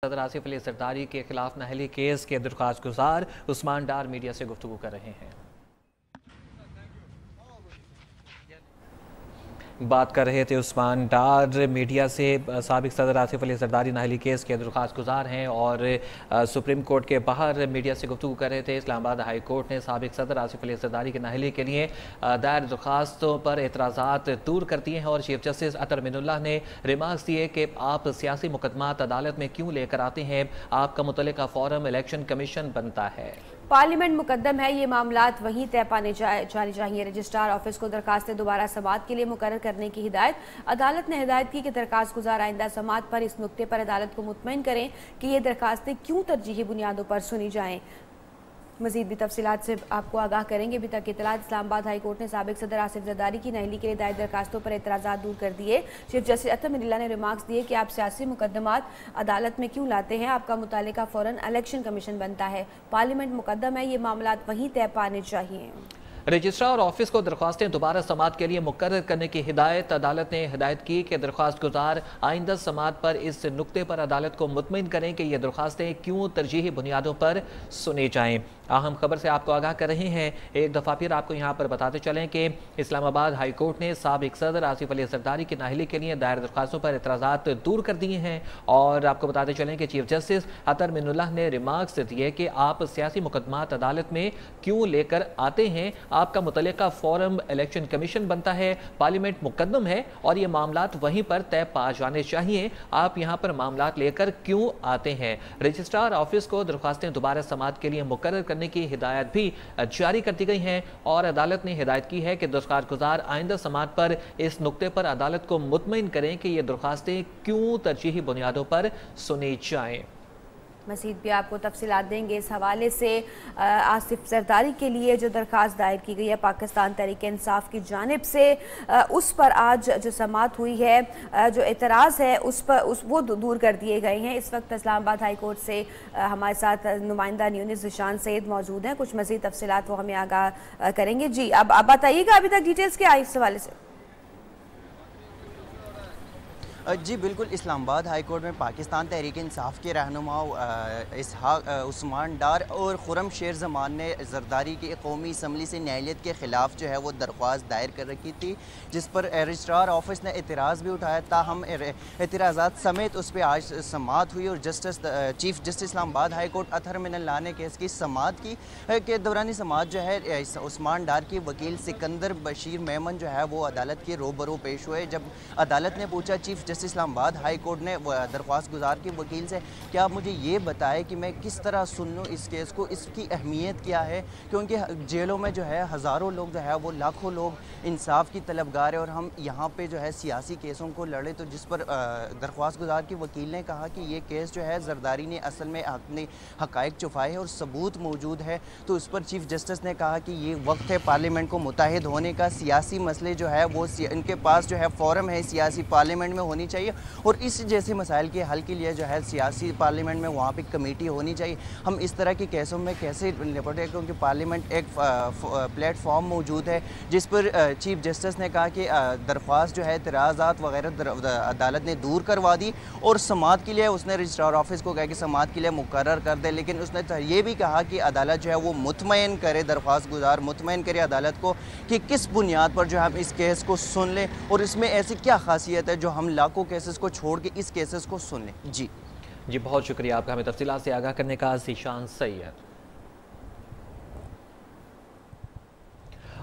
सदर आसिफ अली जरदारी के खिलाफ नाअहली केस के दरख्वास्त गुजार उस्मान डार मीडिया से गुफ्तगू कर रहे हैं। बात कर रहे थे उस्मान डार मीडिया से। साबिक सदर आसिफ अली जरदारी नाअहली केस के दरख्वास्त गुजार हैं और सुप्रीम कोर्ट के बाहर मीडिया से गुफ्तगू कर रहे थे। इस्लामाबाद हाई कोर्ट ने साबिक सदर आसिफ अली जरदारी की नाअहली के लिए दायर दरख्वास्तों पर एतराज़ात दूर कर दिए हैं और चीफ जस्टिस अतर मिनुल्लाह ने रिमार्क्स दिए कि आप सियासी मुकदमात अदालत में क्यों लेकर आते हैं, आपका मुतल्लिका फोरम इलेक्शन कमीशन बनता है। पार्लियामेंट मुकद्दम है, ये मामलात वहीं तय पाने जाने चाहिए। रजिस्ट्रार ऑफिस को दरखास्तें दोबारा समाअत के लिए मुकर्रर करने की हिदायत। अदालत ने हिदायत की कि दरखास्त गुजार आइंदा समाअत पर इस नुक्ते पर अदालत को मुतमईन करें कि ये दरखास्तें क्यों तरजीही बुनियादों पर सुनी जाएं। मजीद भी तफसीलात से आपको आगाह करेंगे। अभी तक इतलात इस्लामाबाद हाई कोर्ट ने साबिक सदर आसिफ जरदारी की नाअहली के लिए दायर दरखास्तों पर एतराज़ात दूर कर दिए। चीफ जस्टिस अतर मिनुल्लाह ने रिमार्क्स दिए कि आप सियासी मुकदमात अदालत में क्यों लाते हैं, आपका मुतालिका फ़ौरन इलेक्शन कमीशन बनता है। पार्लियामेंट मुकद्दम है, ये मामलात वहीं तय पाने चाहिए। रजिस्ट्रार ऑफिस को दरख्वास्तें दोबारा समाअत के लिए मुकर्रर करने की हिदायत। अदालत ने हिदायत की कि दरख्वास्त गुजार आइंदा समाअत पर इस नुक्ते पर अदालत को मुतमईन करें कि ये दरख्वास्तें क्यों तरजीही बुनियादों पर सुनी जाएं। अहम खबर से आपको आगाह कर रहे हैं। एक दफ़ा फिर आपको यहाँ पर बताते चलें कि इस्लामाबाद हाई कोर्ट ने साबिक सदर आसिफ अली जरदारी की नाअहली के लिए दायर दरख्वास्तों पर एतराज़ात दूर कर दिए हैं और आपको बताते चलें कि चीफ जस्टिस अतर मिनुल्लाह ने रिमार्क्स दिए कि आप सियासी मुकदमात अदालत में क्यों लेकर आते हैं, आपका मुतल्लिका फोरम इलेक्शन कमीशन बनता है। पार्लियामेंट मुकद्दम है और ये मामलात वहीं पर तय पा जाने चाहिए, आप यहाँ पर मामलात लेकर क्यों आते हैं। रजिस्ट्रार ऑफिस को दरख्वास्तें दोबारा समाअत के लिए मुकर्रर करने की हिदायत भी जारी कर दी गई हैं और अदालत ने हिदायत की है कि दरख्वास्त गुजार आइंदा समाअत पर इस नुक्ते पर अदालत को मुतमईन करें कि ये दरख्वास्तें क्यों तरजीही बुनियादों पर सुनी जाएं। मज़ीद भी आपको तफसीलात देंगे इस हवाले से। आसिफ जरदारी के लिए जो दरख्वास्त दायर की गई है पाकिस्तान तहरीक इंसाफ की जानिब से, उस पर आज जो समाअत हुई है, जो एतराज़ है वो दूर कर दिए गए हैं। इस वक्त इस्लामाबाद हाई कोर्ट से हमारे साथ नुमाइंदा न्यूनिस ज़िशान सैयद मौजूद हैं। कुछ मज़ीद तफसीलात वो हमें आगाह करेंगे। जी, अब आप बताइएगा अभी तक डिटेल्स क्या आई इस हवाले से। जी बिल्कुल, इस्लामाबाद हाई कोर्ट में पाकिस्तान तहरीक इंसाफ के रहनुमा उस्मान डार और खुरम शेर जमान ने जरदारी की कौमी असम्बली से न्यायालयत के ख़िलाफ़ जो है वो दरख्वास्त दायर कर रखी थी, जिस पर रजिस्ट्रार ऑफिस ने एतराज़ भी उठाया। ताहम एतराज़ात समेत उस पर आज समाअत हुई और chief justice Islamabad high court Athar Minallah ने केस की समाअत की। के दौरान समाअत जो है उस्मान डार की वकील सिकंदर बशीर मेमन जो है वो अदालत के रूबरू पेश हुए। जब अदालत ने पूछा chief justice Islamabad high court ने दरख्वास्त गुजार के वकील से, क्या आप मुझे ये बताएं कि मैं किस तरह सुन लूँ इस केस को, इसकी अहमियत क्या है, क्योंकि जेलों में जो है हज़ारों लोग जो है वो लाखों लोग इंसाफ की तलबगार है और हम यहाँ पे जो है सियासी केसों को लड़े। तो जिस पर दरख्वास्त गुजार के वकील ने कहा कि ये केस जो है जरदारी ने असल में अपने हक़ाइक़ छुपाए हैं और सबूत मौजूद है। तो उस पर चीफ जस्टिस ने कहा कि ये वक्त है पार्लियामेंट को मुत्तहिद होने का, सियासी मसले जो है वो इनके पास जो है फोरम है सियासी पार्लियामेंट में होनी चाहिए और इस जैसे मसाइल के हल के लिए जो है सियासी पार्लियामेंट में वहाँ पे कमेटी होनी चाहिए। हम इस तरह के केसों में कैसे निपटे, क्योंकि पार्लियामेंट एक प्लेटफॉर्म मौजूद है जिस पर चीफ जस्टिस ने कहा कि दरख्वास्त जो है एतराज़ात वगैरह अदालत ने दूर करवा दी और समाअत के लिए उसने रजिस्ट्रार ऑफिस को कहा कि समाअत के लिए मुकर्रर कर दे। लेकिन उसने ये भी कहा कि अदालत जो है वो मुतमईन करे, दरख्वास्त गुजार मुतमईन करे अदालत को कि किस बुनियाद पर जो है हम इस केस को सुन लें और इसमें ऐसी क्या खासियत है जो हम लाखों केसेस को छोड़ के इस केसेस को सुन लें। जी बहुत शुक्रिया आपका हमें तफसीलात से आगाह करने का, ज़िशान सैयद।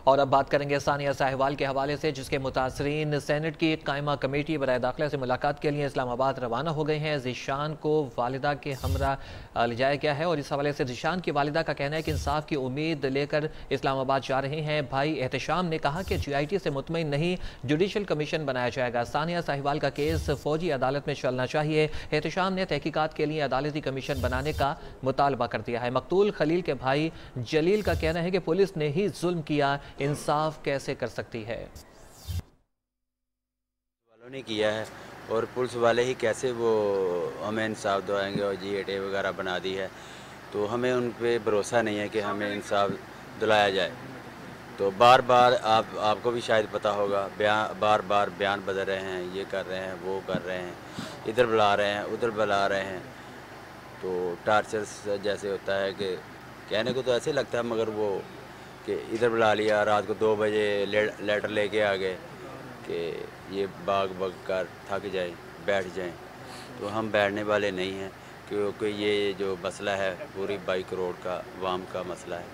और अब बात करेंगे सानिया साहिवाल के हवाले से, जिसके मुतासरीन सेनेट की कायमा कमेटी बराए दाखिला से मुलाकात के लिए इस्लामाबाद रवाना हो गए हैं। ज़िशान को वालिदा के हमरा ले जाया गया है और इस हवाले से ज़िशान की वालिदा का कहना है कि इंसाफ की उम्मीद लेकर इस्लामाबाद जा रहे हैं। भाई एहतशाम ने कहा कि GIT से मुतमईन नहीं, जुडिशल कमीशन बनाया जाएगा। सानिया साहिवाल का केस फौजी अदालत में चलना चाहिए। एहतशाम ने तहकीकात के लिए अदालती कमीशन बनाने का मुतालबा कर दिया है। मकतूल खलील के भाई जलील का कहना है कि पुलिस ने ही जुल्म किया, इंसाफ कैसे कर सकती है। वालों ने किया है और पुलिस वाले ही कैसे वो हमें इंसाफ दिलाएंगे और GIT वगैरह बना दी है, तो हमें उन पे भरोसा नहीं है कि हमें इंसाफ दिलाया जाए। तो बार बार आपको भी शायद पता होगा, बार बार बयान बदल रहे हैं, ये कर रहे हैं, वो कर रहे हैं, इधर बुला रहे हैं, उधर बुला रहे हैं। तो टार्चर जैसे होता है कि कहने को तो ऐसे लगता है, मगर वो कि इधर बुला लिया, रात को 2 बजे लेटर लेके आ गए कि ये भाग कर थक जाए, बैठ जाएं। तो हम बैठने वाले नहीं हैं, क्योंकि ये जो मसला है पूरी 22 करोड़ का वाम का मसला है।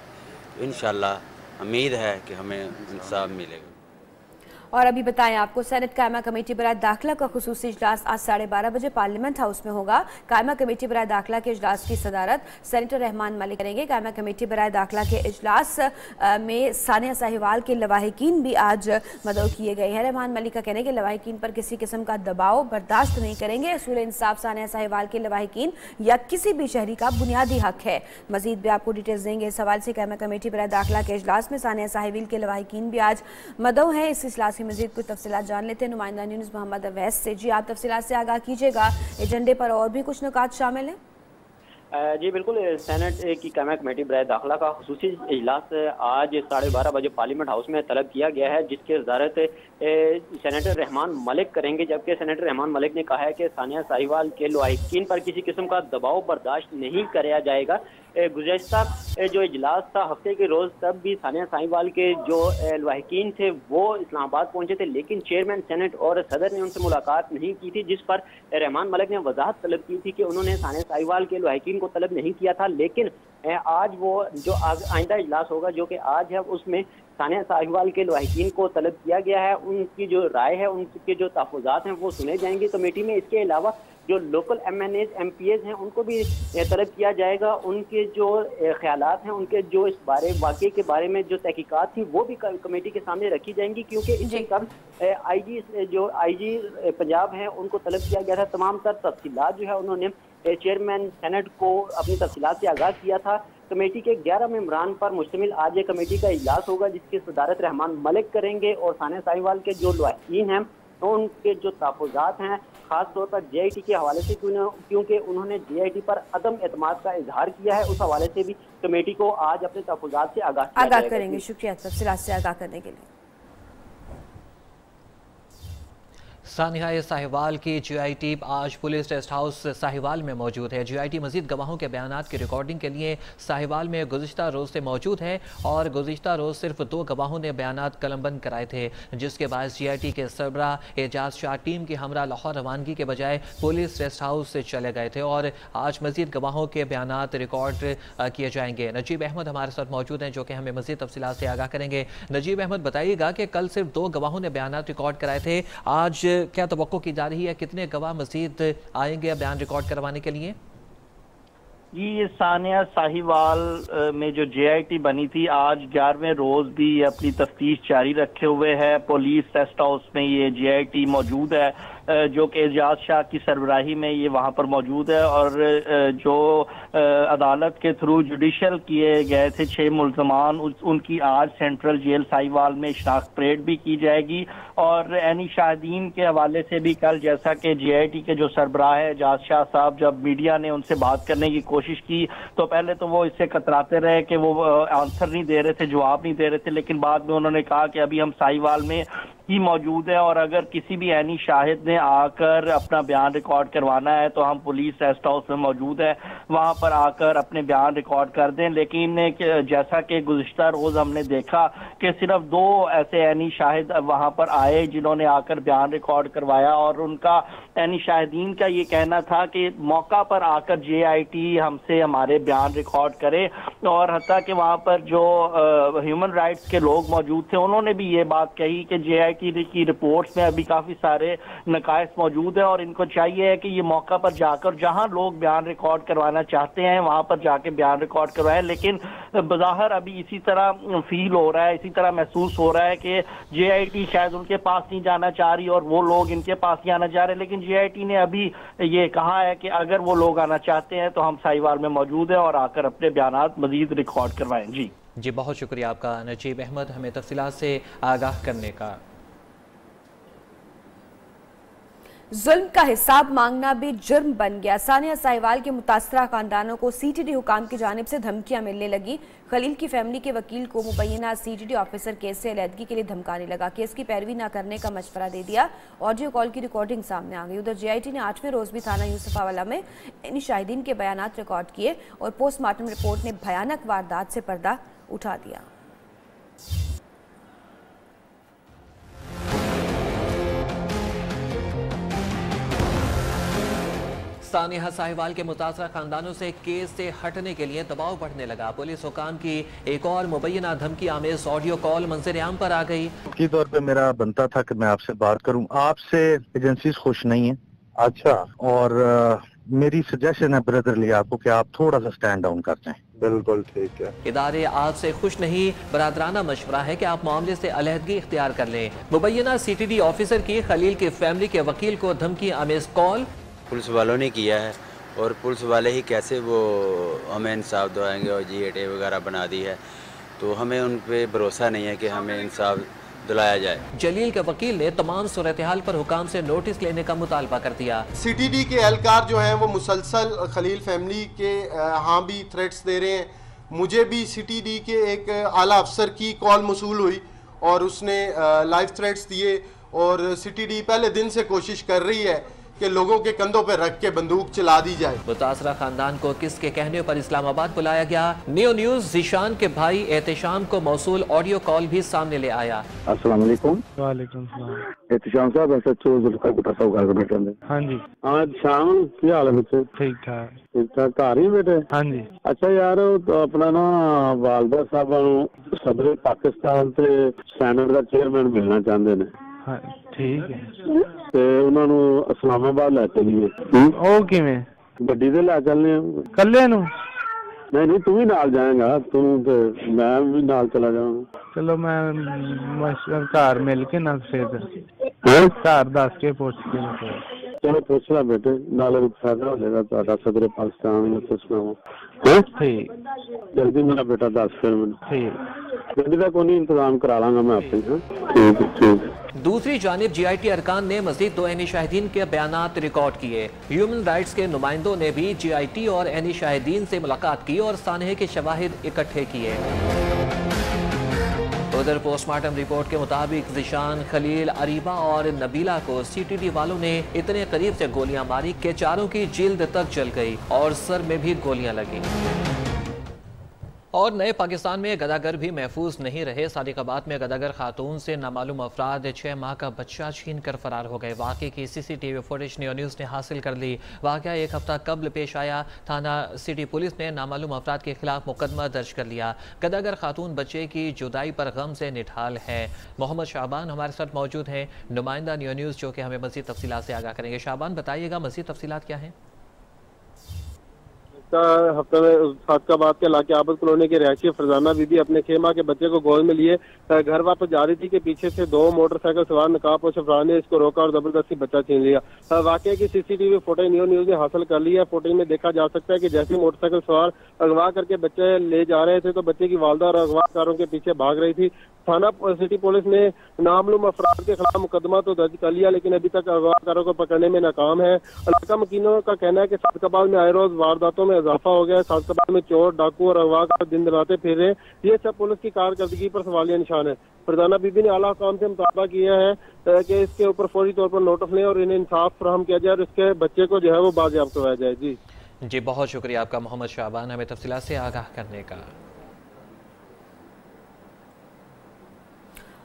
तो इंशाल्लाह उम्मीद है कि हमें इंसाफ मिलेगा। और अभी बताएं आपको, सेनेट कायमा कमेटी बराए दाखिला का खुसूसी इजलास आज 12:30 बजे पार्लियामेंट हाउस में होगा। कायमा कमेटी बराए दाखिला के इजलास की सदारत सेनेटर रहमान मलिक करेंगे। कायमा कमेटी बराए दाखिला के इजलास में सानिया साहिवाल के लवाहिकीन भी आज मदऊ किए गए हैं। रहमान मलिक का कहना है कि लवाहिकीन पर किसी किस्म का दबाव बर्दाश्त नहीं करेंगे। असूल इंसाफ सानिया साहिवाल के लवाहिकीन या किसी भी शहरी का बुनियादी हक है। मजीद भी आपको डिटेल्स देंगे इस सवाल से। कायमा कमेटी बराए दाखिला के इजलास में सानिया साहिवाल के लवाहिकीन भी आज मदऊ हैं। इस इजलास मजीद कुछ तफसीलात जान लेते हैं नुमाइंदा न्यूज़ मोहम्मद अवैस से। जी, आप तफसीलात से आगाह कीजिएगा। एजेंडे पर और भी कुछ नुकात शामिल हैं? जी बिल्कुल, सेनेट की कायमा कमेटी बराए दाखिला का खुसूसी इजलास आज 12:30 बजे पार्लियामेंट हाउस में तलब किया गया है, जिसकी वजारत सेनेटर रहमान मलिक करेंगे। जबकि सेनेटर रहमान मलिक ने कहा है कि सानिया साहिवाल के लवाहिकीन पर किसी किस्म का दबाव बर्दाश्त नहीं किया जाएगा। गुज़श्ता जो इजलास था हफ्ते के रोज़, तब भी सानिया साहिवाल के जो लवाहिकीन थे वो इस्लामाबाद पहुंचे थे, लेकिन चेयरमैन सेनेट और सदर ने उनसे मुलाकात नहीं की थी, जिस पर रहमान मलिक ने वजाहत तलब की थी कि उन्होंने सानिया साहिवाल के लवाहिकीन को तलब नहीं किया था। लेकिन आज वो जो आइंदा इजलास होगा जो कि आज है, उसमें सानिया साहिवाल के लवाहिकीन को तलब किया गया है। उनकी जो राय है, उनके जो तहफ़्फ़ुज़ात हैं वो सुने जाएंगे कमेटी में। इसके अलावा जो लोकल MNAs MPAs हैं उनको भी तलब किया जाएगा। उनके जो ख्यालात हैं, उनके जो इस वाक़े के बारे में जो तहकीकात थी वो भी कमेटी के सामने रखी जाएंगी, क्योंकि इससे कब IG पंजाब हैं उनको तलब किया गया था। तमाम तर तफसीलात जो है उन्होंने चेयरमैन सेनेट को अपनी तफसीलात से आगाह किया था। कमेटी के 11 मेंबरान पर मुश्तमिल आज ये कमेटी का इजलास होगा, जिसकी सदारत रहमान मलिक करेंगे। और सानिया साहिवाल के जो लवाहिकीन हैं तो उनके जो तहफ़्फ़ुज़ात हैं खास तौर पर JIT के हवाले से, क्योंकि उन्होंने JIT पर अदम एतमाद का इजहार किया है, उस हवाले से भी कमेटी को आज अपने तहफ़्फ़ुज़ात से आगाह करेंगे। शुक्रिया तफसीलात से आगाह करने के लिए। सानिया साहिवाल की GI टीम आज पुलिस टेस्ट हाउस साहिवाल में मौजूद है। GIT मजीद गवाहों के बयानात की रिकॉर्डिंग के लिए साहिवाल में गुज़िश्ता रोज़ से मौजूद है और गुज़िश्ता रोज़ सिर्फ 2 गवाहों ने बयानात कलमबंद कराए थे, जिसके बाद GIT के सरबराह एजाज शाह टीम की हमरा लाहौर रवानगी के बजाय पुलिस टेस्ट हाउस से चले गए थे और आज मजीद गवाहों के बयानात रिकॉर्ड किए जाएंगे। नजीब अहमद हमारे साथ मौजूद हैं जो कि हमें मजीद तफसीलात से आगाह करेंगे। नजीब अहमद, बताइएगा कि कल सिर्फ 2 गवाहों ने बयानात रिकॉर्ड कराए थे, आज क्या तवक्को की जा रही है, कितने गवाह मजीद आएंगे बयान रिकॉर्ड करवाने के लिए? ये सानिया साहिवाल में जो JIT बनी थी आज 11वें रोज भी अपनी तफ्तीश जारी रखे हुए है। पुलिस टेस्ट हाउस में ये JIT मौजूद है, जो कि एजाज शाह की सरबराही में ये वहाँ पर मौजूद है। और जो अदालत के थ्रू जुडिशल किए गए थे 6 मुल्ज़मान, उनकी आज सेंट्रल जेल साहिवाल में शनाख्त परेड भी की जाएगी। और एनी शाहिदीन के हवाले से भी कल, जैसा कि JIT के जो सरबराह है एजाज शाह साहब, जब मीडिया ने उनसे बात करने की कोशिश की तो पहले तो वो इससे कतराते रहे कि वो आंसर नहीं दे रहे थे, जवाब नहीं दे रहे थे, लेकिन बाद में उन्होंने कहा कि अभी हम साहिवाल में ही मौजूद है और अगर किसी भी एनी शाहिद ने आकर अपना बयान रिकॉर्ड करवाना है तो हम पुलिस टेस्ट हाउस में मौजूद है, वहां पर आकर अपने बयान रिकॉर्ड कर दें। लेकिन जैसा कि गुज़िश्ता रोज हमने देखा कि सिर्फ 2 ऐसे एनी शाहिद वहां पर आए जिन्होंने आकर बयान रिकॉर्ड करवाया और उनका एनी शाहिदीन का ये कहना था कि मौका पर आकर JIT हमसे हमारे बयान रिकॉर्ड करे। और हत्ता कि वहां पर जो ह्यूमन राइट्स के लोग मौजूद थे उन्होंने भी ये बात कही कि JIT की रिपोर्ट्स में अभी काफी सारे नकाइस मौजूद है और इनको चाहिए है कि ये मौका पर जाकर जहां लोग बयान रिकॉर्ड करवाना चाहते हैं वहां पर जाके बयान रिकॉर्ड करवाएं। लेकिन बज़ाहिर अभी इसी तरह फील हो रहा है, इसी तरह महसूस हो रहा है कि JIT शायद उनके पास नहीं जाना चाह रही और वो लोग इनके पास नहीं आना चाह रहे। लेकिन JIT ने अभी ये कहा है कि अगर वो लोग आना चाहते हैं तो हम साहिवाल में मौजूद है और आकर अपने बयानात मजीद रिकॉर्ड करवाएं। जी, बहुत शुक्रिया आपका नजीब अहमद हमें तफसीलात से आगाह करने का। जुल्म का हिसाब मांगना भी जुर्म बन गया। सानिया साहिवाल के मुतासरा खानदानों को सीटीडी हुकाम की जानिब से धमकियां मिलने लगी। खलील की फैमिली के वकील को मुबैना सीटीडी ऑफिसर केस से अलहदगी के लिए धमकाने लगा। केस की पैरवी न करने का मशवरा दे दिया। ऑडियो कॉल की रिकॉर्डिंग सामने आ गई। उधर जीआईटी ने 8वें रोज भी थाना यूसुफावाला में इन शाहिदीन के बयानात रिकॉर्ड किए और पोस्टमार्टम रिपोर्ट ने भयानक वारदात से पर्दा उठा दिया। सानिया साहिवाल के मुतासरा खानदानों से केस से हटने के लिए दबाव बढ़ने लगा। पुलिस हुकाम की एक और मुबैना धमकी आमेज ऑडियो कॉल मंजर आम पर आ गई। की तौर पे मेरा बनता था कि मैं आपसे बात करूं। आपसे एजेंसीज खुश नहीं है। अच्छा। और मेरी सजेशन है ब्रदरली आपको कि आप थोड़ा सा स्टैंड डाउन कर जाएं। बिल्कुल ठीक है। इदारे आपसे खुश नहीं, बरादराना मशवरा है कि आप मामले से अलहदगी इख्तियार कर लें। मुबैना सीटीडी ऑफिसर की खलील की फैमिली के वकील को धमकी आमेज कॉल। पुलिस वालों ने किया है और पुलिस वाले ही कैसे वो हमें इंसाफ दिलाएंगे और जी8A वगैरह बना दी है, तो हमें उन पे भरोसा नहीं है कि हमें इंसाफ दिलाया जाए। जलील के वकील ने तमाम सूरत हाल पर हुकाम से नोटिस लेने का मुतालबा कर दिया। सीटीडी के एहलकार जो हैं वो मुसलसल खलील फैमिली के हाँ भी थ्रेट्स दे रहे हैं। मुझे भी सीटीडी के एक आला अफसर की कॉल मसूल हुई और उसने लाइव थ्रेट्स दिए और सीटीडी पहले दिन से कोशिश कर रही है कि लोगों के कंधों पर रख के बंदूक चला दी जाए। मुतासरा खानदान को किसके कहने पर इस्लामाबाद बुलाया गया। न्यू न्यूज जीशान के भाई एहतशाम को मौसूल ऑडियो कॉल भी सामने ले आया। अस्सलाम वालेकुम। वालेकुम सलाम। एहतशाम साहब SHO जुल्फिकार साहब घर बैठे हैं। हाँ जी। आज शाम क्या हाल है बच्चे? ठीक ठाक। ठीक ठाक घर ही बेटे? हाँ जी। अच्छा यार तो अपना ना वालदा साहब सदर पाकिस्तान से सैनेट का चेयरमैन मिलना चाहते हैं। हाँ ठीक है। ਤੇ ਉਹਨਾਂ ਨੂੰ ਇਸਲਾਮਾਬਾਦ ਲੈ ਚਲੀਏ। ਉਹ ਕਿਵੇਂ? ਗੱਡੀ ਤੇ ਲੈ ਚੱਲਨੇ ਆ। ਕੱਲੇ ਨੂੰ? ਨਹੀਂ ਨਹੀਂ ਤੂੰ ਵੀ ਨਾਲ ਜਾਏਗਾ। ਤੂੰ ਤੇ ਮੈਂ ਵੀ ਨਾਲ ਚਲਾ ਜਾਵਾਂਗਾ। ਚਲੋ ਮੈਂ ਘਰ ਮਿਲ ਕੇ ਨਾ ਫਿਰ ਘਰ ਦੱਸ ਕੇ ਪੁੱਛ ਕੇ ਚਲੋ ਪੁੱਛ ਲੈ ਬੇਟੇ ਨਾਲੇ ਫਾਇਦਾ ਹੋ ਜਾਏਗਾ ਤੁਹਾਡਾ ਸਦਰ ਪਾਕਿਸਤਾਨ ਨੂੰ ਪੁੱਛਣਾ। ਠੀਕ। ਜਲਦੀ ਮੇਰਾ ਬੇਟਾ ਦੱਸ ਫਿਰ ਮੈਨੂੰ। ठीक। ਗੱਡੀ ਦਾ ਕੋਈ इंतजाम करा लांगा मैं आपसे। ठीक ठीक। दूसरी जानिब जीआईटी अरकान ने मजीद 2 ऐनी शाहिदीन के बयानात रिकॉर्ड किए। ह्यूमन राइट्स के नुमाइंदों ने भी जीआईटी और ऐनी शाहिदीन से मुलाकात की और सानहे के शवाहिद इकट्ठे किए। उधर पोस्टमार्टम रिपोर्ट के मुताबिक जिशान, खलील, अरीबा और नबीला को सीटीडी वालों ने इतने करीब से गोलियां मारी कि चारों की जिल्द तक जल गई और सर में भी गोलियां लगी। और नए पाकिस्तान में गदागर भी महफूज नहीं रहे। सादिकाबाद में गदागर खातून से नामालूम अफराद 6 माह का बच्चा छीन कर फरार हो गए। वाक़े की CCTV फुटेज न्यूज़ ने हासिल कर ली। वाक़या 1 हफ्ता कबल पेश आया। थाना सिटी पुलिस ने नामालूम अफराद के खिलाफ मुकदमा दर्ज कर लिया। गदागर खातून बच्चे की जुदाई पर गम से निठाल है। मोहम्मद शाबान हमारे साथ मौजूद हैं, नुमाइंदा न्यूज़, जो कि हमें मज़ीद तफसीलात से आगाह करेंगे। शाबान, बताइएगा मज़ीद तफसीलात क्या हैं? हफ्ते में सादकाबाद के इलाके आबद कॉलोनी के रहायशी फरजाना बीबी अपने 6 माह के बच्चे को गोद में लिए घर वापस जा रही थी कि पीछे से 2 मोटरसाइकिल सवार नकाबपोश अफराद ने इसको रोका और जबरदस्ती बच्चा छीन लिया। वाकई की CCTV फुटेज न्यूज़ ने हासिल कर ली है। फुटेज में देखा जा सकता है कि जैसे मोटरसाइकिल सवार अगवा करके बच्चे ले जा रहे थे तो बच्चे की वालदा और अगवाकारों के पीछे भाग रही थी। थाना सिटी पुलिस ने नामालूम अफराद के खिलाफ मुकदमा तो दर्ज कर लिया, लेकिन अभी तक अगवाकारों को पकड़ने में नाकाम है। इलाका मकीनों का कहना है कि सादकाबाद में आए रोज वारदातों में इजाफा हो गया है। सादकाबाद में चोर, डाकू और अगवाकार दिन रातें फिर रहे। ये सब पुलिस की कारकर्दगी पर सवालिया निशान है। फरजाना बीबी ने आला हुकाम से मुतालबा किया है कि इसके ऊपर फौरी तौर पर नोटिस लें और इन्हें इंसाफ फराहम किया जाए और इसके बच्चे को जो है वो बाजियाब करवाया जाए। जी बहुत शुक्रिया आपका मोहम्मद शाबान, हमें तफसीलात से आगाह करने का।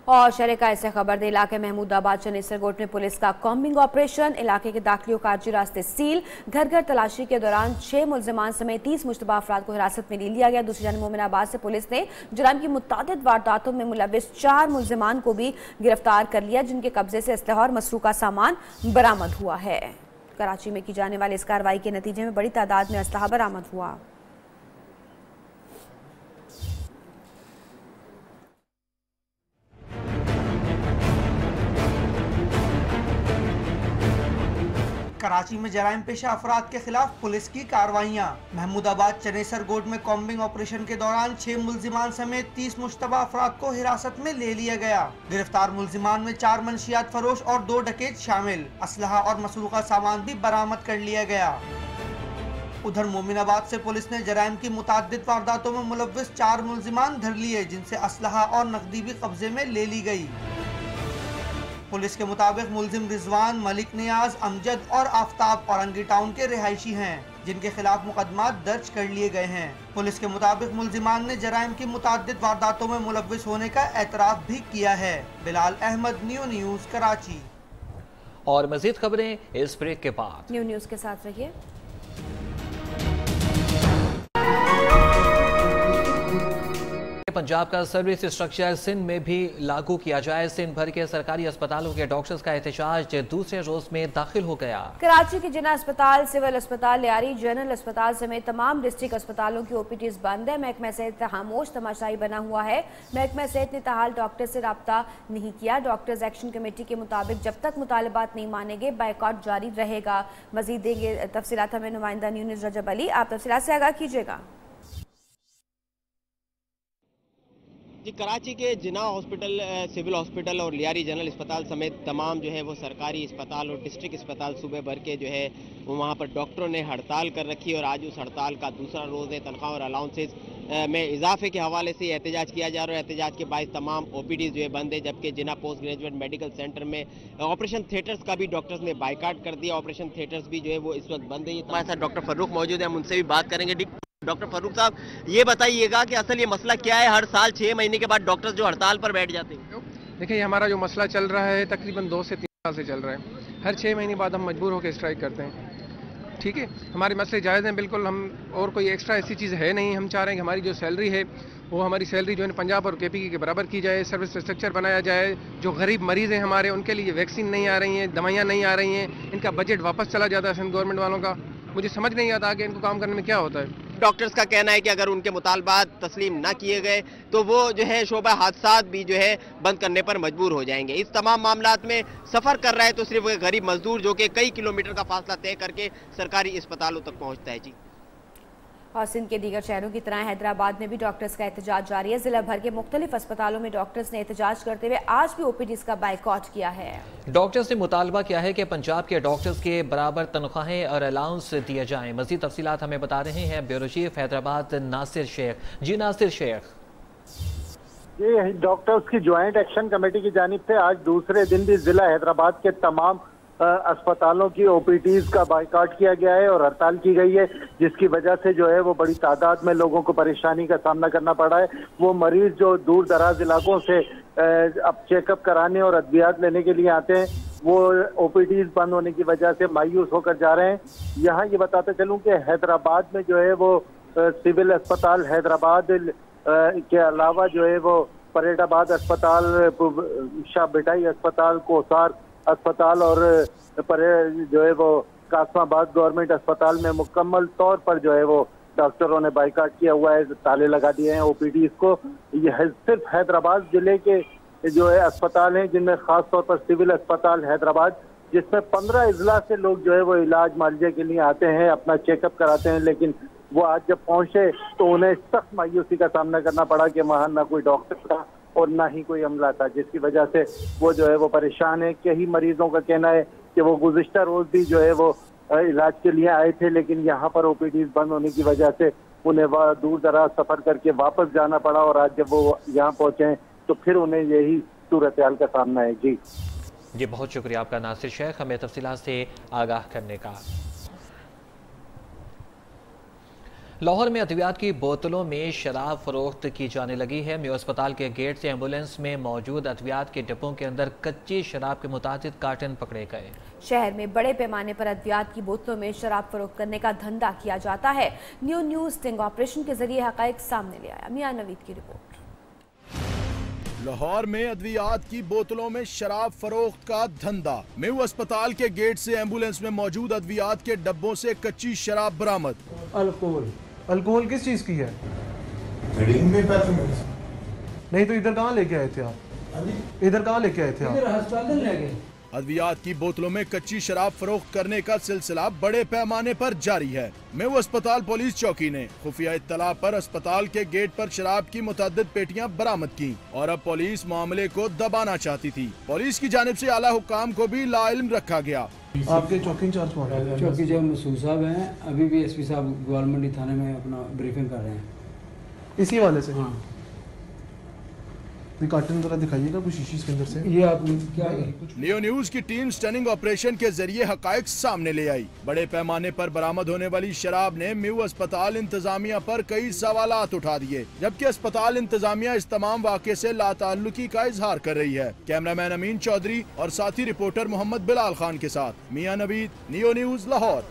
और शहर ऐसे खबर दे इलाके महमूदाबाद चनेसरकोट में पुलिस का कॉम्बिंग ऑपरेशन। इलाके के दाखिली और खारजी रास्ते सील। घर घर तलाशी के दौरान 6 मुलजमान समेत 30 मुश्तबा अफराद को हिरासत में ले लिया गया। दूसरी जानब मोमिनाबाद से पुलिस ने जुराइम की मुतादिद वारदातों में मुलविस 4 मुलजमान को भी गिरफ्तार कर लिया, जिनके कब्जे से असलहा और मसरूका सामान बरामद हुआ है। कराची में की जाने वाली इस कार्रवाई के नतीजे में बड़ी तादाद में असलहा बरामद हुआ। कराची में जराइम पेशा अफराद के खिलाफ पुलिस की कार्रवाइयाँ। महमूदाबाद चनेसर गोड में कॉम्बिंग ऑपरेशन के दौरान 6 मुल्जिमान समेत 30 मुश्तबा अफराद को हिरासत में ले लिया गया। गिरफ्तार मुल्जिमान में 4 मंशियात फरोश और 2 डकैत शामिल। असलहा और मसरूका सामान भी बरामद कर लिया गया। उधर मोमिनाबाद से पुलिस ने जराइम की मुताद्दिद वारदातों में मुलव्विस 4 मुल्जिमान धर लिए, जिनसे असलहा और नकदी भी कब्जे में ले ली गई। पुलिस के मुताबिक मुल्जिम रिजवान, मलिक नियाज, अमजद और आफ्ताब औरंगी टाउन के रिहायशी हैं, जिनके खिलाफ मुकदमा दर्ज कर लिए गए हैं। पुलिस के मुताबिक मुल्जिमान ने जराइम की मुताद्दिद वारदातों में मुलव्विस होने का एतराफ भी किया है। बिलाल अहमद, न्यूज़ कराची। और मजीद खबरें इस ब्रेक के बाद। न्यूज़ के साथ रहिए। पंजाब का सर्विस स्ट्रक्चर सिंध में भी लागू किया जाए। सिंध भर के सरकारी अस्पतालों के डॉक्टर्स का एहतजाज दूसरे रोज में दाखिल हो गया। कराची के जिना अस्पताल, सिविल अस्पताल, लियारी जनरल अस्पताल समेत तमाम डिस्ट्रिक्ट अस्पतालों की ओपीडीज बंद है। महकमा सेहत खामोश तमाशाई बना हुआ है। महकमा सेहत ने ताहाल डॉक्टर से रब्ता नहीं किया। डॉक्टर्स एक्शन कमेटी के मुताबिक जब तक मुतालबात नहीं मानेंगे बाइकआउट जारी रहेगा। मजीद देंगे तफसीलात हमें नुमाइंदा न्यूज़ रजब अली। आप तफसीलात से आगाह कीजिएगा। जी, कराची के जिना हॉस्पिटल, सिविल हॉस्पिटल और लियारी जनरल अस्पताल समेत तमाम जो है वो सरकारी अस्पताल और डिस्ट्रिक्ट अस्पताल सूबे भर के जो है वहाँ पर डॉक्टरों ने हड़ताल कर रखी और आज उस हड़ताल का दूसरा रोज़ है। तनख्वाह और अलाउंसेस में इजाफे के हवाले से एहतजाज किया जा रहा है। एहतजाज के बायस तमाम ओपीडी जो है बंद है, जबकि जिना पोस्ट ग्रेजुएट मेडिकल सेंटर में ऑपरेशन थिएटर्स का भी डॉक्टर्स ने बाइकाट कर दिया। ऑपरेशन थिएटर्स भी जो है वो इस वक्त बंद है। हमारे साथ डॉक्टर फर्रुख मौजूद है, हम उनसे भी बात करेंगे। डॉक्टर फर्रुख साहब, ये बताइएगा कि असल ये मसला क्या है? हर साल 6 महीने के बाद डॉक्टर्स जो हड़ताल पर बैठ जाते हैं। देखिए, हमारा जो मसला चल रहा है तकरीबन 2 से 3 साल से चल रहा है। हर 6 महीने बाद हम मजबूर होकर स्ट्राइक करते हैं। ठीक है, हमारे मसले जायज़ हैं बिल्कुल, हम और कोई एक्स्ट्रा ऐसी चीज़ है नहीं। हम चाह रहे हैं कि हमारी जो सैलरी है वो हमारी सैलरी जो है पंजाब और केपी के बराबर की जाए। सर्विस स्ट्रक्चर बनाया जाए। जो गरीब मरीज़ हैं हमारे, उनके लिए वैक्सीन नहीं आ रही हैं, दवाइयाँ नहीं आ रही हैं, इनका बजट वापस चला जाता है सिंध गवर्नमेंट वालों का। मुझे समझ नहीं आता कि इनको काम करने में क्या होता है। डॉक्टर्स का कहना है कि अगर उनके मुतालबात तस्लीम ना किए गए तो वो जो है शोबा हादसात भी जो है बंद करने पर मजबूर हो जाएंगे। इस तमाम मामलात में सफ़र कर रहा है तो सिर्फ गरीब मजदूर जो कि कई किलोमीटर का फासला तय करके सरकारी अस्पतालों तक पहुँचता है। जी, और सिंध के दीगर शहरों की तरह हैदराबाद में भी डॉक्टर्स का एहतजाज जारी है। जिला भर के मुख्तलिफ अस्पतालों में डॉक्टर्स ने एहतजाज करते हुए आज भी ओपीडीज का बाइकआउट किया है। डॉक्टर्स ने मुतालबा किया है कि पंजाब के डॉक्टर्स के बराबर तनख्वाहें और अलाउंस दिए जाएं। मजीद तफसीलात हमें बता रहे हैं ब्यूरो चीफ हैदराबाद नासिर शेख। जी नासिर शेख। ये डॉक्टर्स की ज्वाइंट एक्शन कमेटी की जानिब से आज दूसरे दिन भी जिला हैदराबाद के तमाम अस्पतालों की ओपीडीज का बाइकाट किया गया है और हड़ताल की गई है, जिसकी वजह से जो है वो बड़ी तादाद में लोगों को परेशानी का सामना करना पड़ा है। वो मरीज जो दूर दराज इलाकों से अब चेकअप कराने और अद्वियात लेने के लिए आते हैं, वो ओपीडीज बंद होने की वजह से मायूस होकर जा रहे हैं। यहाँ ये बताते चलूँ कि हैदराबाद में जो है वो सिविल अस्पताल हैदराबाद के अलावा जो है वो परेडाबाद अस्पताल, शाह बिटाई अस्पताल, कोसार अस्पताल और जो है वो कासमाबाद गवर्नमेंट अस्पताल में मुकम्मल तौर पर जो है वो डॉक्टरों ने बाइकाट किया हुआ है, ताले लगा दिए हैं ओपीडीज को। ये सिर्फ हैदराबाद जिले के जो है अस्पताल हैं, जिनमें खास तौर पर सिविल अस्पताल हैदराबाद, जिसमें 15 अजला से लोग जो है वो इलाज मुआवजे के लिए आते हैं, अपना चेकअप कराते हैं, लेकिन वो आज जब पहुंचे तो उन्हें सख्त मायूसी का सामना करना पड़ा कि वहाँ ना कोई डॉक्टर था और ना ही कोई अमला था, जिसकी वजह से वो जो है वो परेशान है। कई मरीजों का कहना है कि वो गुज़िश्ता रोज भी जो है वो इलाज के लिए आए थे, लेकिन यहाँ पर ओपीडीज बंद होने की वजह से उन्हें दूर दराज सफर करके वापस जाना पड़ा और आज जब वो यहाँ पहुंचे तो फिर उन्हें यही सूरत हाल का सामना है। जी जी, बहुत शुक्रिया आपका नासिर शेख, हमें तफसीलात से आगाह करने का। लाहौर में अद्वियात की बोतलों में शराब फरोख्त की जाने लगी है। म्यू अस्पताल के गेट से एम्बुलेंस में मौजूद अद्वियात के डिब्बों के अंदर कच्ची शराब के मुताबिक कार्टन पकड़े गए। शहर में बड़े पैमाने पर अद्वियात की बोतलों में शराब फरोख्त करने का धंधा किया जाता है। न्यूज़ स्टिंग ऑपरेशन के जरिए हक़ाइक़ सामने ले आया। मियां नवीद की रिपोर्ट। लाहौर में अद्वियात की बोतलों में शराब फरोख्त का धंधा। म्यू अस्पताल के गेट से एम्बुलेंस में मौजूद अद्वियात के डब्बों से कच्ची शराब बरामद। अल्कोहल किस चीज की है? नहीं तो इधर कहाँ लेके आए थे आप? इधर कहाँ लेके आए थे आप? अस्पताल ले गए। अद्वियात की बोतलों में कच्ची शराब फरोख्त करने का सिलसिला बड़े पैमाने पर जारी है। मेऊ अस्पताल पुलिस चौकी ने खुफिया इत्तला पर अस्पताल के गेट पर शराब की मुतअद्दिद पेटियां बरामद की और अब पुलिस मामले को दबाना चाहती थी। पुलिस की जानिब से आला हुक्काम को भी लाइल्म रखा गया। आपके चौकी इंचार्ज कौन है? चौकी जो मसूद साहब हैं, अभी भी एसपी साहब ग्वालमंडी थाने में अपना ब्रीफिंग कर रहे हैं इसी वाले से। हाँ, कार्टन जरा दिखाइएगा कुछ शीशी के अंदर से। ये आप क्या लियो न्यूज की टीम स्टनिंग ऑपरेशन के जरिए हकायक सामने ले आई। बड़े पैमाने पर बरामद होने वाली शराब ने मेऊ अस्पताल इंतजामिया पर कई सवालात उठा दिए, जबकि अस्पताल इंतजामिया इस तमाम वाक़े से लाताल्लुकी का इजहार कर रही है। कैमरामैन अमीन चौधरी और साथी रिपोर्टर मोहम्मद बिलाल खान के साथ मियां नवीद, लियो न्यूज, लाहौर।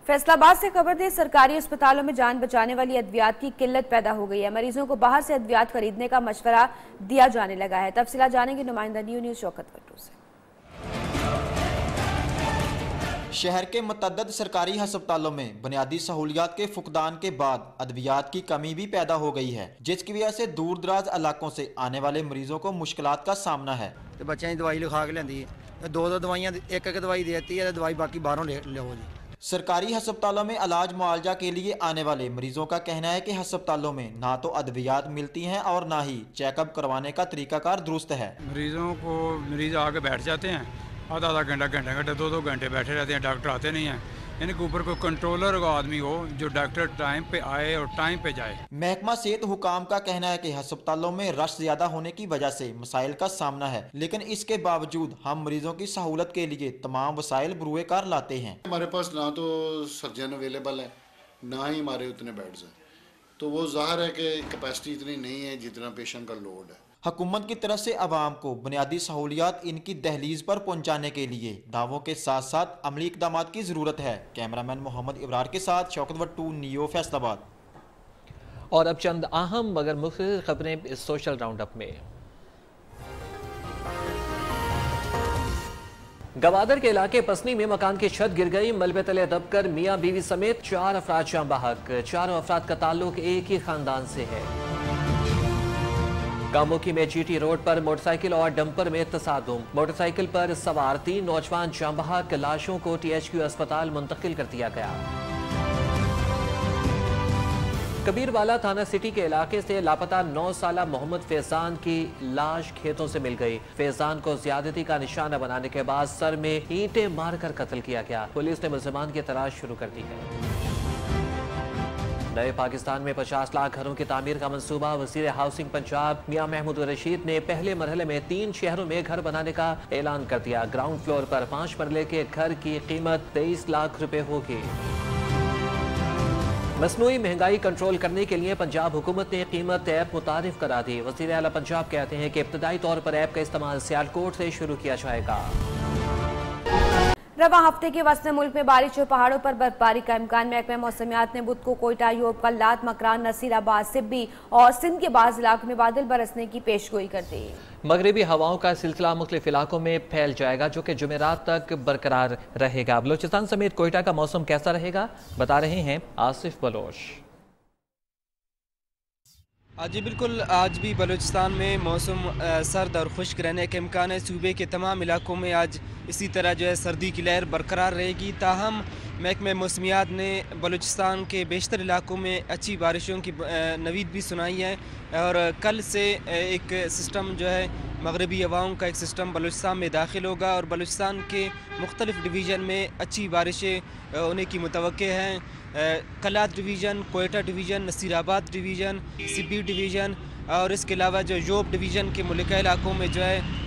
फैसलाबाद से खबर दे, सरकारी अस्पतालों में जान बचाने वाली अद्वियात की किल्लत पैदा हो गई है। मरीजों को बाहर से अद्वियात खरीदने का मशवरा दिया जाने लगा है। तफसीलात जानेंगे नुमाइंदा लियो न्यूज शौकत वट्टू से। शहर के मुतअद्दिद सरकारी अस्पतालों में बुनियादी सहूलियात के फुकदान के बाद अद्वियात की कमी भी पैदा हो गई है, जिसकी वजह से दूर दराज इलाकों से आने वाले मरीजों को मुश्किलात का सामना है। बच्चों की दवाई लिखा के लेंदी है, दो दवाइयां एक दवाई देती है, दवाई बाकी बाहरों ले लो जी। सरकारी अस्पतालों में इलाज मुआवजा के लिए आने वाले मरीजों का कहना है कि अस्पतालों में ना तो अद्वियात मिलती हैं और ना ही चेकअप करवाने का तरीकाकार दुरुस्त है। मरीज आके बैठ जाते हैं, आधा घंटा 2 घंटे बैठे रहते हैं, डॉक्टर आते नहीं हैं। इनके ऊपर कोई कंट्रोलर का आदमी हो जो डॉक्टर टाइम पे आए और टाइम पे जाए। महकमा सेहत हुकाम का कहना है कि अस्पतालों में रश ज्यादा होने की वजह से मसाइल का सामना है, लेकिन इसके बावजूद हम मरीजों की सहूलत के लिए तमाम वसाइल बरूए कार लाते हैं। हमारे पास ना तो सर्जन अवेलेबल है, ना ही हमारे उतने बेड्स हैं, तो वो जाहिर है कि कैपेसिटी इतनी नहीं है जितना पेशेंट का लोड है। हुकूमत की तरफ से आवाम को बुनियादी सहूलियात इनकी दहलीज पर पहुँचाने के लिए दावों के साथ साथ अमली इक़दाम की ज़रूरत है। कैमरामैन मोहम्मद इब्रार के साथ शौकत वट्टू, नियो, फैसलाबाद। और अब चंद अहम मगर मुख्तलिफ खबरें इस सोशल राउंड अप में। गवादर के इलाके पसनी में मकान की छत गिर गई, मलबे तले दबकर मियाँ बीवी समेत 4 अफराद जाँ बहक। 4 अफराद का ताल्लुक एक ही खानदान से है। कामुकी में जीटी रोड पर मोटरसाइकिल और डंपर में तसादुम, मोटरसाइकिल पर सवार 3 नौजवान जाँ बहक, लाशों को THQ अस्पताल मुंतकिल कर दिया गया। कबीरवाला थाना सिटी के इलाके से लापता 9 साला मोहम्मद फैजान की लाश खेतों से मिल गई। फैजान को ज्यादती का निशाना बनाने के बाद सर में ईंटें मारकर कत्ल किया गया। पुलिस ने मुल्जिमान की तलाश शुरू कर दी है। नए पाकिस्तान में 50 लाख घरों की तामीर का मंसूबा, वज़ीर हाउसिंग पंजाब मियां महमूद रशीद ने पहले मरहले में 3 शहरों में घर बनाने का ऐलान कर दिया। ग्राउंड फ्लोर पर 5 मरले के घर की कीमत 23 लाख रुपए होगी। मसनूई महंगाई कंट्रोल करने के लिए पंजाब हुकूमत ने कीमत ऐप मुतारिफ करा दी। वज़ीर आला पंजाब कहते हैं कि इब्तदाई तौर पर ऐप का इस्तेमाल सियालकोट से शुरू किया जाएगा। रवा हफ्ते के वस्त मुल्क में बारिश और पहाड़ों पर बर्फबारी का इम्कान। महकमा मौसमियात ने बुध को कोयटा, योब, कल्लात, मकरान, नसीराबाद, सिब्बी और सिंध के बाज़ इलाकों में बादल बरसने की पेशगोई कर दी। मगरबी हवाओं का सिलसिला मुख्तलिफ इलाकों में फैल जाएगा, जो कि जुमेरात तक बरकरार रहेगा। बलोचिस्तान समेत कोयटा का मौसम कैसा रहेगा, बता रहे हैं आसिफ बलोच। जी बिल्कुल, आज भी बलूचिस्तान में मौसम सर्द और खुश्क रहने के इम्कान है। सूबे के तमाम इलाकों में आज इसी तरह जो है सर्दी की लहर बरकरार रहेगी। ताहम महकमा मौसमियात ने बलूचिस्तान के बेशतर इलाकों में अच्छी बारिशों की नवीद भी सुनाई है। और कल से एक सिस्टम जो है मगरबी हवाओं का एक सिस्टम बलूचिस्तान में दाखिल होगा और बलूचिस्तान के मुख्तलिफ डिवीज़न में अच्छी बारिशें होने की मुतवक्के हैं। Kalat division, Quetta division, Naseerabad division, Sibi division और इसके अलावा जो योब डिवीज़न के मुल्का इलाकों में जो है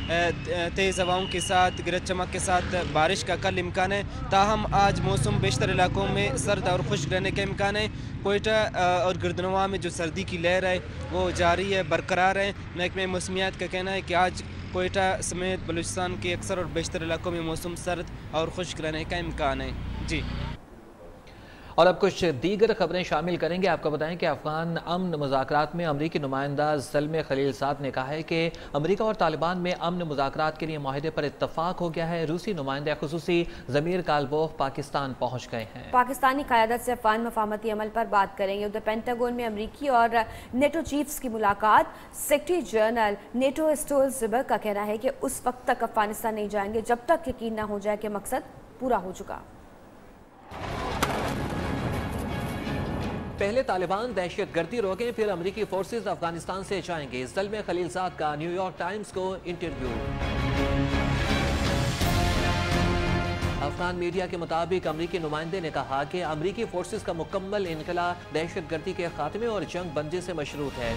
तेज़ हवाओं के साथ गरज चमक के साथ बारिश का कल इम्कान है। ताहम आज मौसम बेशतर इलाकों में सर्द और खुश्क रहने का इम्कान है। कोयटा और गिरदनवा में जो सर्दी की लहर है वो जारी है, बरकरार है। महकमा मौसमियात का कहना है कि आज कोयटा समेत बलूचिस्तान के अक्सर और बेशतर इलाकों में मौसम सर्द और खुश्क रहने का इम्कान है। जी और अब कुछ दीगर खबरें शामिल करेंगे। आपको बताएं कि अफगान अमन मुज़ाकरात में अमरीकी नुमाइंदा ज़ल्मे खलीलज़ाद ने कहा है कि अमरीका और तालिबान में अमन मुज़ाकरात के लिए माहिदे पर इत्तफाक हो गया है। रूसी नुमाइंदा खुसूसी ज़मीर काल्बोफ पाकिस्तान पहुँच गए हैं। पाकिस्तानी क़यादत से अफगान मफाहमती अमल पर बात करेंगे। उधर पेंटागन में अमरीकी और नेटो चीफ्स की मुलाकात। सेक्रेटरी जनरल नेटो स्टोल्टनबर्ग का कहना है कि उस वक्त तक अफगानिस्तान नहीं जाएंगे जब तक यकीन न हो जाए कि मकसद पूरा हो चुका। पहले तालिबान दहशतगर्दी रोकें, फिर अमरीकी फोर्सेज अफगानिस्तान से जाएंगे। ज़ल्मे खलीलज़ाद का न्यूयॉर्क टाइम्स को इंटरव्यू। अफगान मीडिया के मुताबिक अमरीकी नुमाइंदे ने कहा कि अमरीकी फोर्सेज का मुकम्मल इनकला दहशतगर्दी के खात्मे और जंग बंदी से मशरूत है।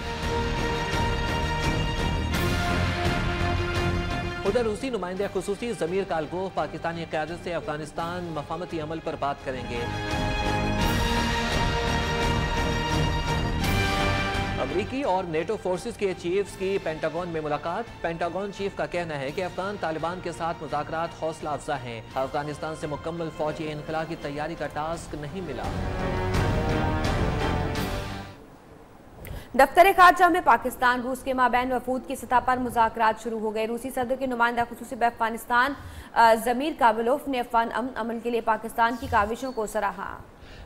उधर रूसी नुमाइंदे खुसूसी ज़मीर काल्बोफ पाकिस्तानी क़यादत से अफगानिस्तान मफाहमती अमल पर बात करेंगे। अमरीकी और नेटो फोर्सेस के चीफ्स की पेंटागन में मुलाकात। पेंटागन चीफ का कहना है कि अफगान तालिबान के साथ मुज़ाकरात हौसला अफजा हैं। अफगानिस्तान से मुकम्मल फौजी इनखला की तैयारी का टास्क नहीं मिला। दफ्तर खारजा में पाकिस्तान रूस के माबैन वफूद की सतह पर मुज़ाकरात शुरू हो गए। रूसी सदर के नुमाइंदा खुसूसी अफगानिस्तान ज़मीर काल्बोफ ने अफगान अमन के लिए पाकिस्तान की काविशों को सराहा।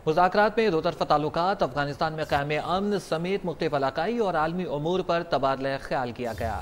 मुज़ाकरात में दो तरफ़ा ताल्लुकात, अफगानिस्तान में क़याम अमन समेत मुख्तलिफ इलाकाई और आलमी उमूर पर तबादला ख्याल किया गया।